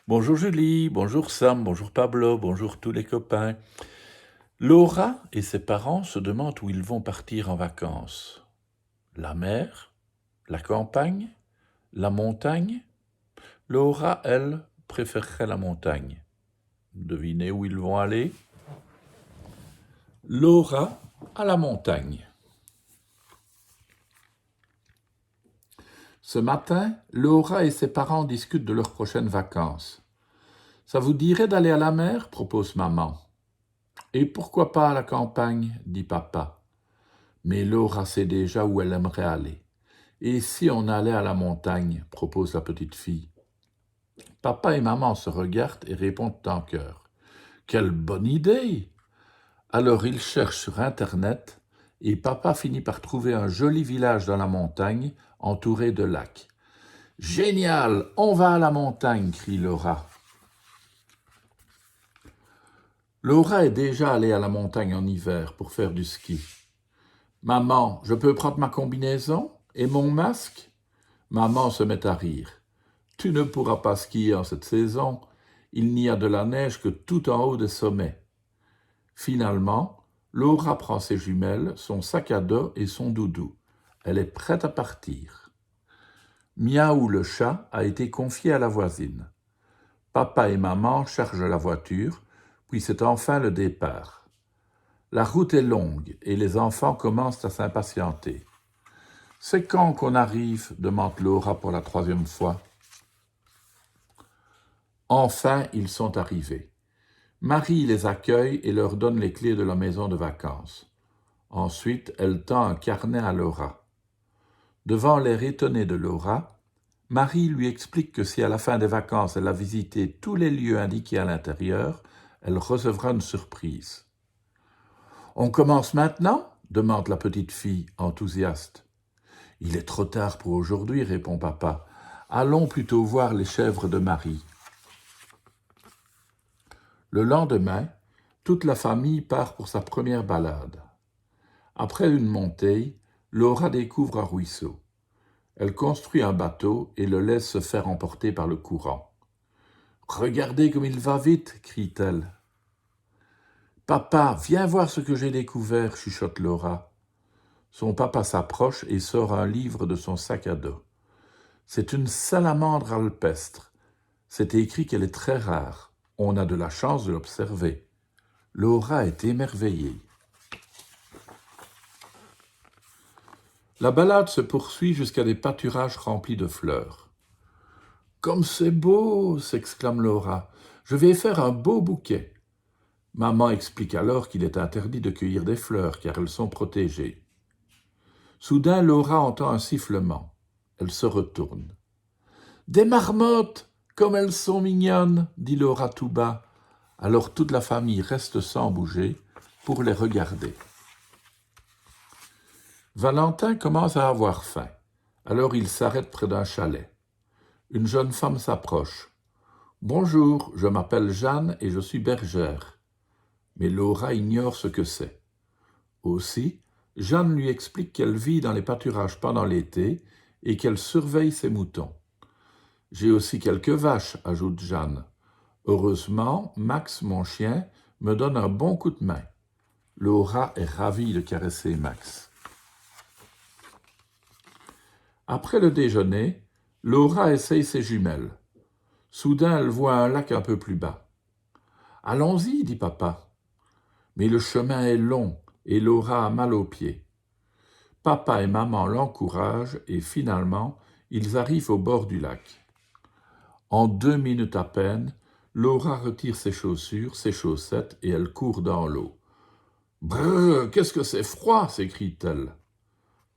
Bonjour Julie, bonjour Sam, bonjour Pablo, bonjour tous les copains. Laura et ses parents se demandent où ils vont partir en vacances. La mer, la campagne, la montagne. Laura, elle, préférerait la montagne. Devinez où ils vont aller? Laura à la montagne. Ce matin, Laura et ses parents discutent de leurs prochaines vacances. Ça vous dirait d'aller à la mer? Propose maman. Et pourquoi pas à la campagne? Dit papa. Mais Laura sait déjà où elle aimerait aller. Et si on allait à la montagne? Propose la petite fille. Papa et maman se regardent et répondent en chœur. Quelle bonne idée! Alors ils cherchent sur Internet et papa finit par trouver un joli village dans la montagne entouré de lacs. Génial! On va à la montagne, crie Laura. Laura est déjà allée à la montagne en hiver pour faire du ski. Maman, je peux prendre ma combinaison et mon masque? Maman se met à rire. Tu ne pourras pas skier en cette saison, il n'y a de la neige que tout en haut des sommets. Finalement, Laura prend ses jumelles, son sac à dos et son doudou. Elle est prête à partir. Miaou le chat a été confié à la voisine. Papa et maman chargent la voiture, puis c'est enfin le départ. La route est longue et les enfants commencent à s'impatienter. C'est quand qu'on arrive? Demande Laura pour la troisième fois. Enfin, ils sont arrivés. Marie les accueille et leur donne les clés de la maison de vacances. Ensuite, elle tend un carnet à Laura. Devant l'air étonné de Laura, Marie lui explique que si à la fin des vacances elle a visité tous les lieux indiqués à l'intérieur, elle recevra une surprise. « On commence maintenant ?» demande la petite fille, enthousiaste. « Il est trop tard pour aujourd'hui, » répond papa. « Allons plutôt voir les chèvres de Marie. » Le lendemain, toute la famille part pour sa première balade. Après une montée, Laura découvre un ruisseau. Elle construit un bateau et le laisse se faire emporter par le courant. « Regardez comme il va vite !» crie-t-elle. « Papa, viens voir ce que j'ai découvert !» chuchote Laura. Son papa s'approche et sort un livre de son sac à dos. C'est une salamandre alpestre. C'est écrit qu'elle est très rare. On a de la chance de l'observer. Laura est émerveillée. La balade se poursuit jusqu'à des pâturages remplis de fleurs. « Comme c'est beau !» s'exclame Laura. « Je vais faire un beau bouquet. » Maman explique alors qu'il est interdit de cueillir des fleurs car elles sont protégées. Soudain, Laura entend un sifflement. Elle se retourne. « Des marmottes! Comme elles sont mignonnes !» dit Laura tout bas. Alors toute la famille reste sans bouger pour les regarder. Valentin commence à avoir faim. Alors il s'arrête près d'un chalet. Une jeune femme s'approche. « Bonjour, je m'appelle Jeanne et je suis bergère. » Mais Laura ignore ce que c'est. Aussi, Jeanne lui explique qu'elle vit dans les pâturages pendant l'été et qu'elle surveille ses moutons. « J'ai aussi quelques vaches, » ajoute Jeanne. « Heureusement, Max, mon chien, me donne un bon coup de main. » Laura est ravie de caresser Max. Après le déjeuner, Laura essaye ses jumelles. Soudain, elle voit un lac un peu plus bas. « Allons-y, » dit papa. Mais le chemin est long et Laura a mal aux pieds. Papa et maman l'encouragent et finalement, ils arrivent au bord du lac. En 2 minutes à peine, Laura retire ses chaussures, ses chaussettes et elle court dans l'eau. « Brrr, qu'est-ce que c'est froid !» s'écrie-t-elle.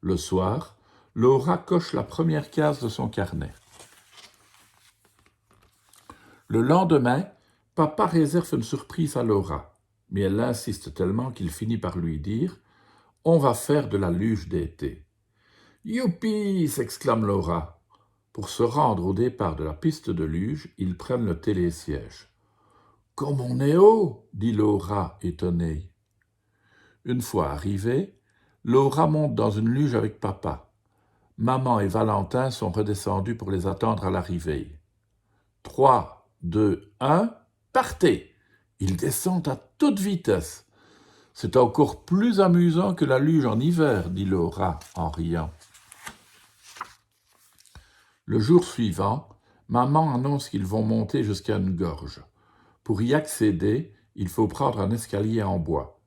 Le soir, Laura coche la première case de son carnet. Le lendemain, papa réserve une surprise à Laura, mais elle insiste tellement qu'il finit par lui dire « On va faire de la luge d'été. »« Youpi !» s'exclame Laura. Pour se rendre au départ de la piste de luge, ils prennent le télésiège. « Comme on est haut !» dit Laura, étonnée. Une fois arrivée, Laura monte dans une luge avec papa. Maman et Valentin sont redescendus pour les attendre à l'arrivée. « 3, 2, 1, partez! Ils descendent à toute vitesse. C'est encore plus amusant que la luge en hiver, dit Laura en riant. Le jour suivant, maman annonce qu'ils vont monter jusqu'à une gorge. Pour y accéder, il faut prendre un escalier en bois.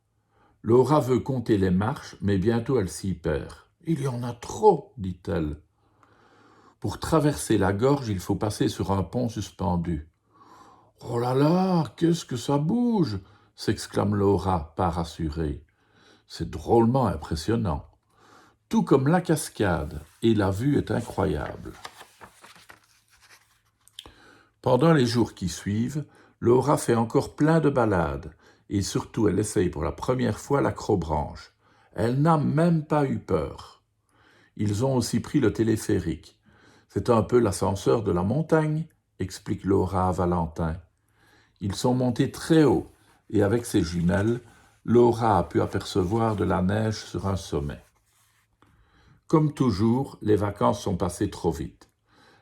Laura veut compter les marches, mais bientôt elle s'y perd. « Il y en a trop, dit-elle. Pour traverser la gorge, il faut passer sur un pont suspendu. « Oh là là, qu'est-ce que ça bouge !» s'exclame Laura, pas rassurée. C'est drôlement impressionnant. Tout comme la cascade, et la vue est incroyable. Pendant les jours qui suivent, Laura fait encore plein de balades, et surtout elle essaye pour la première fois l'acrobranche. Elle n'a même pas eu peur. Ils ont aussi pris le téléphérique. C'est un peu l'ascenseur de la montagne, explique Laura à Valentin. Ils sont montés très haut, et avec ses jumelles, Laura a pu apercevoir de la neige sur un sommet. Comme toujours, les vacances sont passées trop vite.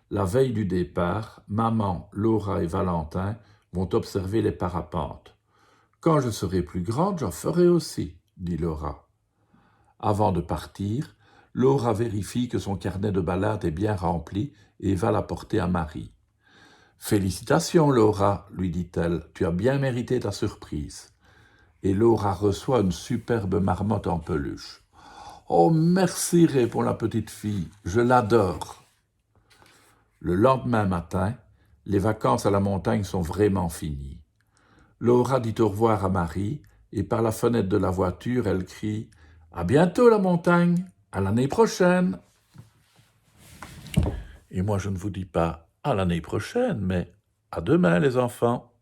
La veille du départ, maman, Laura et Valentin vont observer les parapentes. « Quand je serai plus grande, j'en ferai aussi, » dit Laura. Avant de partir, Laura vérifie que son carnet de balade est bien rempli et va l'apporter à Marie. « Félicitations, Laura, lui dit-elle, tu as bien mérité ta surprise. » Et Laura reçoit une superbe marmotte en peluche. « Oh, merci, répond la petite fille, je l'adore. » Le lendemain matin, les vacances à la montagne sont vraiment finies. Laura dit au revoir à Marie et par la fenêtre de la voiture, elle crie « À bientôt la montagne, à l'année prochaine !» Et moi je ne vous dis pas à l'année prochaine, mais à demain les enfants.